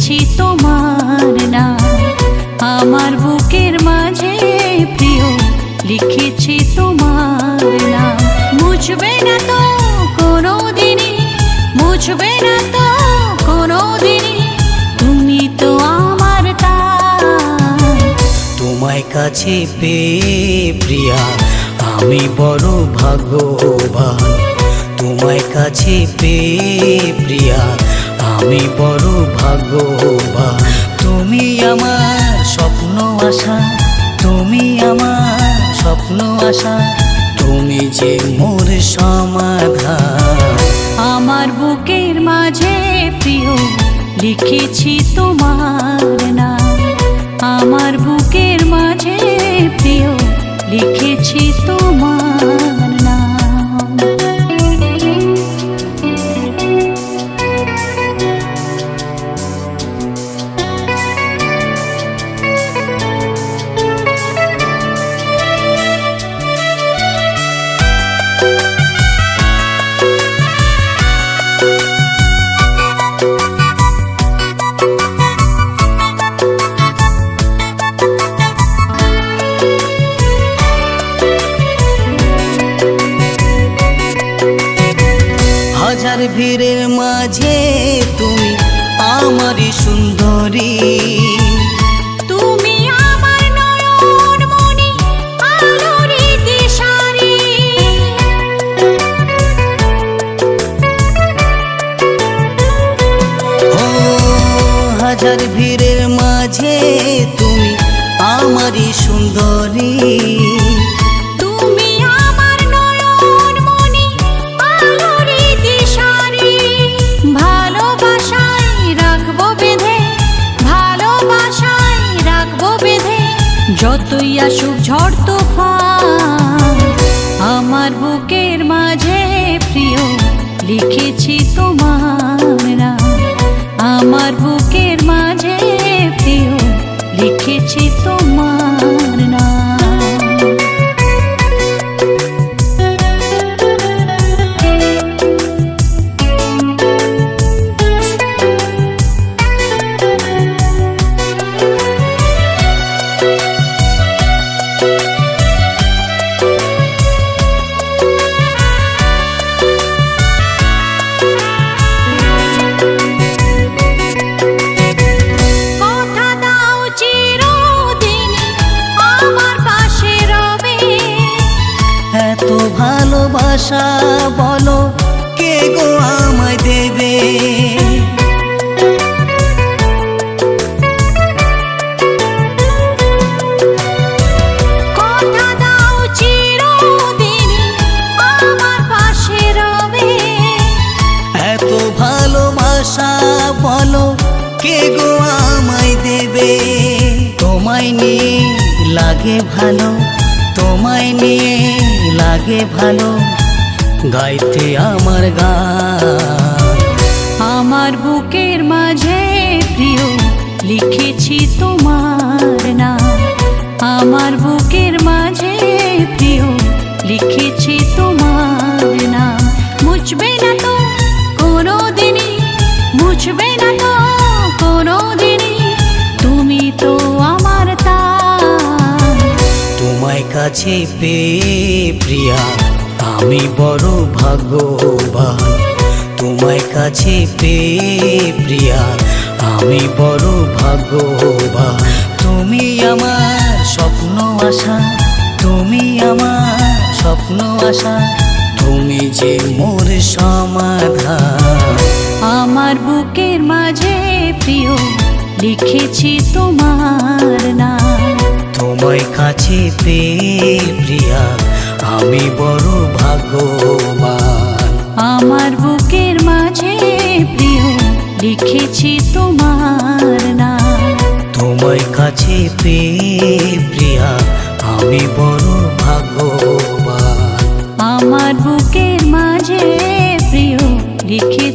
লিখেছি তোমার নাম। আমার বুকের মাঝে প্রিয় লিখেছি তোমার নাম। মুছবে না তো কোনো দিনই, মুছবে না তো কোনো দিনই, তুমি তো আমার তাই। তোমায় কাছে পেয়ে প্রিয়া আমি বড় ভাগ্যবান। তোমায় কাছে পেয়ে প্রিয়া আমি বড় ভাগ্যবান। তুমি আমার স্বপ্ন আশা, তুমি আমার স্বপ্ন আশা, তুমি যে মোর সমাধান। আমার বুকের মাঝে প্রিয় লিখেছি তোমার নাম। আমার বুকের মাঝে প্রিয় লিখেছি তোমার নাম। হাজার ভিড়ের মাঝে তুমি আমারই সুন্দরী। তুমি আমার নয়ন মনি আলোর দিশারি। ও হাজার ভিড়ের মাঝে তুমি আমারই সুন্দরী। তুমি আমার নয়ন মনি আলোর দিশারি। ভালোবাসায় রাখবো বেঁধে, ভালোবাসায় রাখবো বেঁধে, যতই আসুক ঝড় তুফান। আমার বুকের মাঝে প্রিয় লিখেছি তোমার নাম। আমার বুকের মাঝে প্রিয় লিখেছি তোমার নাম। কথা দাও চিরদিন আমার পাশে রবে। এত ভালোবাসা বলো কে গো আমায় দেবে। কথা দাও চিরদিন আমার পাশে রবে। এত ভালোবাসা বলো কে গো আমায় দেবে। তোমায় নিয়ে লাগে ভালো, তোমায় নিয়ে লাগে ভালো, গাইতে আমার গান। আমার বুকের মাঝে প্রিয় লিখেছি তোমার নাম। আমার বুকের মাঝে প্রিয় লিখেছি তোমার নাম। মুছবে না তো কোনো দিনই, মুছবে না তো কোনো দিনই, তুমি তো আমার তাই। তোমায় কাছে পেয়ে প্রিয়া আমি বড় ভাগ্যবান। তোমায় কাছে পেয়ে প্রিয়া আমি বড় ভাগ্যবান। তুমি আমার স্বপ্ন আশা, তুমি আমার স্বপ্ন আশা, তুমি যে মোর সমাধান। আমার বুকের মাঝে প্রিয় লিখেছি তোমার নাম। তোমায় কাছে পেয়ে প্রিয়া আমি বড় ভাগ্যবান। আমার বুকের মাঝে প্রিয় লিখেছি তোমার নাম। তোমায় কাছে পেয়ে প্রিয়া আমি বড় ভাগ্যবান। আমার বুকের মাঝে প্রিয় লিখেছি